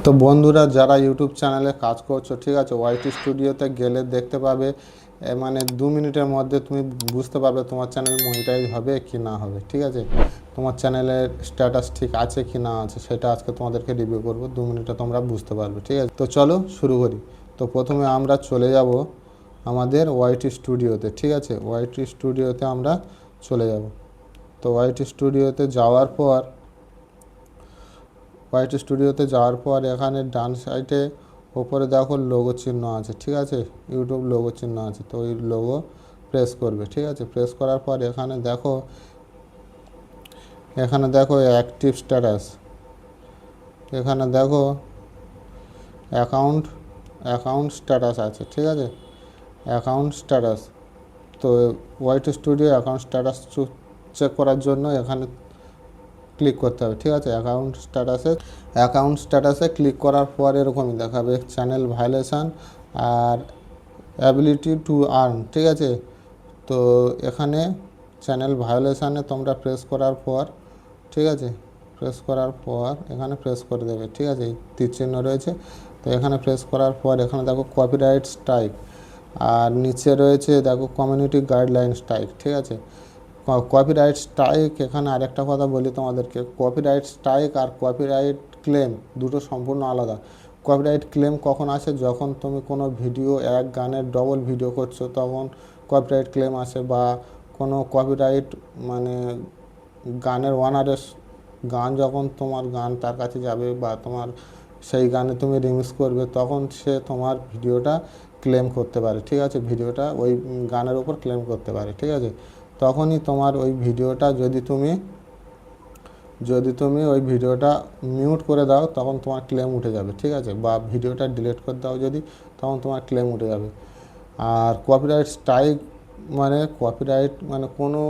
তো বন্ধুরা যারা ইউটিউব চ্যানেলে কাজ করছো, ঠিক আছে, ওয়াইটি স্টুডিওতে গেলে দেখতে পাবে মানে 2 মিনিটের মধ্যে তুমি বুঝতে পারবে তোমার চ্যানেল মনিটাইজ হবে কি না হবে। ঠিক আছে, তোমার চ্যানেলের স্ট্যাটাস ঠিক আছে কি না আছে সেটা আজকে তোমাদেরকে রিভিউ করব। 2 মিনিটে তোমরা বুঝতে পারবে। ঠিক আছে, তো চলো শুরু করি। তো প্রথমে আমরা চলে যাব আমাদের ওয়াইটি স্টুডিওতে। ঠিক আছে, ওয়াইটি স্টুডিওতে আমরা চলে যাব। তো ওয়াইটি স্টুডিওতে যাওয়ার পর এখানে ডান সাইডে ওপরে দেখো লোগো চিহ্ন আছে। ঠিক আছে, ইউটিউব লোগো চিহ্ন আছে। তো ওই লোগো প্রেস করবে। ঠিক আছে, প্রেস করার পর এখানে দেখো অ্যাক্টিভ স্ট্যাটাস, এখানে দেখো অ্যাকাউন্ট স্ট্যাটাস আছে। ঠিক আছে, অ্যাকাউন্ট স্ট্যাটাস। তো YT studio account status check করার জন্য এখানে ক্লিক করতে হবে। ঠিক আছে, অ্যাকাউন্ট স্ট্যাটাসে ক্লিক করার পর এরকমই দেখাবে চ্যানেল ভায়োলেশান আর অ্যাবিলিটি টু আর্ন। ঠিক আছে, তো এখানে চ্যানেল ভায়োলেশানে তোমরা প্রেস করার পর, ঠিক আছে, এখানে প্রেস করে দেবে। ঠিক আছে, তীর চিহ্ন রয়েছে, তো এখানে প্রেস করার পর এখানে দেখো কপিরাইট স্ট্রাইক, আর নিচে রয়েছে দেখো কমিউনিটি গাইডলাইন স্ট্রাইক। ঠিক আছে, কপিরাইট স্ট্রাইক, এখানে আরেকটা কথা বলি তোমাদেরকে, কপিরাইট স্ট্রাইক আর কপিরাইট ক্লেম দুটো সম্পূর্ণ আলাদা। কপিরাইট ক্লেম কখন আসে? যখন তুমি কোনো ভিডিও, এক গানের ডবল ভিডিও করছো, তখন কপিরাইট ক্লেম আসে। বা কোনো কপিরাইট মানে গানের ওনারের গান, যখন তোমার গান তার কাছে যাবে বা তোমার সেই গানে তুমি রিমিক্স করবে, তখন সে তোমার ভিডিওটা ক্লেম করতে পারে। ঠিক আছে, ভিডিওটা ওই গানের উপর ক্লেম করতে পারে। ঠিক আছে, তখনই তোমার ওই ভিডিওটা যদি তুমি ওই ভিডিওটা মিউট করে দাও, তখন তোমার ক্লেম উঠে যাবে। ঠিক আছে, বা ভিডিওটা ডিলিট করে দাও যদি, তখন তোমার ক্লেম উঠে যাবে। আর কপিরাইট স্ট্রাইক মানে কোনো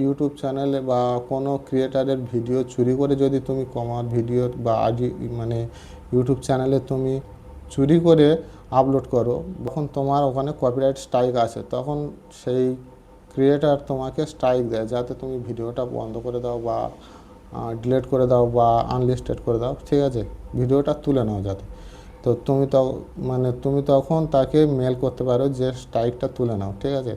ইউটিউব চ্যানেলে বা কোনো ক্রিয়েটারের ভিডিও চুরি করে যদি তুমি কমার ভিডিও বা মানে ইউটিউব চ্যানেলে তুমি চুরি করে আপলোড করো, তখন তোমার ওখানে কপিরাইট স্ট্রাইক আসে। তখন সেই ক্রিয়েটার তোমাকে স্ট্রাইক দেয়, যাতে তুমি ভিডিওটা বন্ধ করে দাও বা ডিলিট করে দাও বা আনলিস্টেড করে দাও। ঠিক আছে, ভিডিওটা তুলে নাও যাতে। তো তুমি তখন তাকে মেল করতে পারো যে স্ট্রাইকটা তুলে নাও। ঠিক আছে,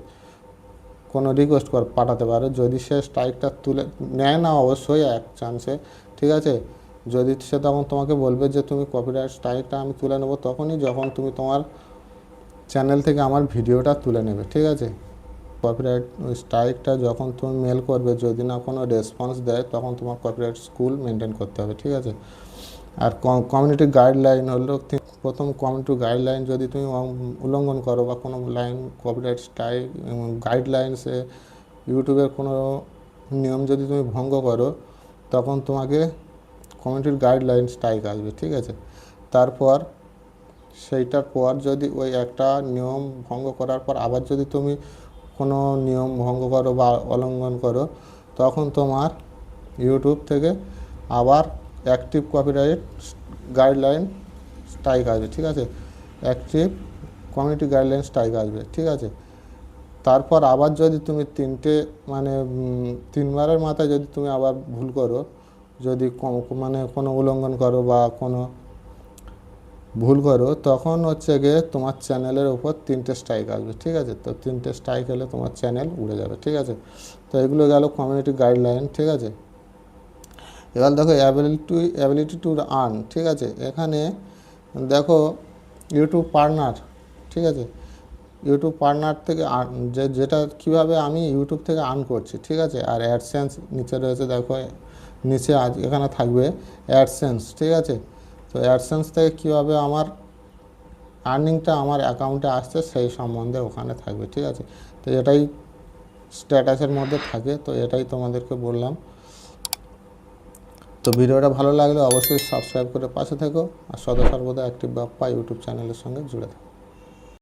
কোনো রিকোয়েস্ট পাঠাতে পারো। যদি সে স্ট্রাইকটা তুলে নেয় না, অবশ্যই এক চান্সে, ঠিক আছে, যদি সে তখন তোমাকে বলবে যে তুমি কপিরাইট স্ট্রাইকটা আমি তুলে নেবো তখনই, যখন তুমি তোমার চ্যানেল থেকে আমার ভিডিওটা তুলে নেবে। ঠিক আছে, কপিরাইট স্ট্রাইকটা যখন তুমি মেল করবে, যদি না কোনো রেসপন্স দেয়, তখন তোমার কপিরাইট স্কুল মেনটেন করতে হবে। ঠিক আছে, আর কমিউনিটি গাইডলাইন হলো প্রথম কমিউনিটি গাইডলাইন যদি তুমি উল্লঙ্ঘন করো বা কোনো লাইন কপিরাইট স্ট্রাইক গাইডলাইন্সে ইউটিউবের কোনো নিয়ম যদি তুমি ভঙ্গ করো, তখন তোমাকে কমিউনিটির গাইডলাইন স্ট্রাইক আসবে। ঠিক আছে, তারপর সেইটার পর যদি ওই একটা নিয়ম ভঙ্গ করার পর আবার যদি তুমি কোনো নিয়ম ভঙ্গ করো বা উল্লঙ্ঘন করো, তখন তোমার ইউটিউব থেকে আবার অ্যাক্টিভ কপিরাইট গাইডলাইন স্ট্রাইক আসবে। ঠিক আছে, অ্যাক্টিভ কমিউনিটি গাইডলাইন স্ট্রাইক আসবে। ঠিক আছে, তারপর আবার যদি তুমি তিনবারের মাথায় যদি তুমি আবার ভুল করো, যদি মানে কোনো উল্লঙ্ঘন করো বা কোনো ভুল করো, তখন হচ্ছে গিয়ে তোমার চ্যানেলের উপর 3টে স্ট্রাইক আসবে। ঠিক আছে, তো 3টে স্ট্রাইক এলে তোমার চ্যানেল উড়ে যাবে। ঠিক আছে, তো এগুলো গেল কমিউনিটি গাইডলাইন। ঠিক আছে, এবার দেখো অ্যাবিলিটি টু আর্ন। ঠিক আছে, এখানে দেখো ইউটিউব পার্টনার। ঠিক আছে, ইউটিউব পার্টনার থেকে যেটা কীভাবে আমি ইউটিউব থেকে আর্ন করছি। ঠিক আছে, আর অ্যাডসেন্স নিচে রয়েছে, দেখো নিচে এখানে থাকবে অ্যাডসেন্স। ঠিক আছে, তো অ্যাডসেন্স থেকে কীভাবে আমার আর্নিংটা আমার অ্যাকাউন্টে আসছে সেই সম্বন্ধে ওখানে থাকবে। ঠিক আছে, তো এটাই স্ট্যাটাসের মধ্যে থাকে। তো এটাই তোমাদেরকে বললাম। তো ভিডিওটা ভালো লাগলে অবশ্যই সাবস্ক্রাইব করে পাশে থেকো, আর সদা সর্বদা অ্যাক্টিভ বাপ্পা ইউটিউব চ্যানেলের সঙ্গে জুড়ে থাকো।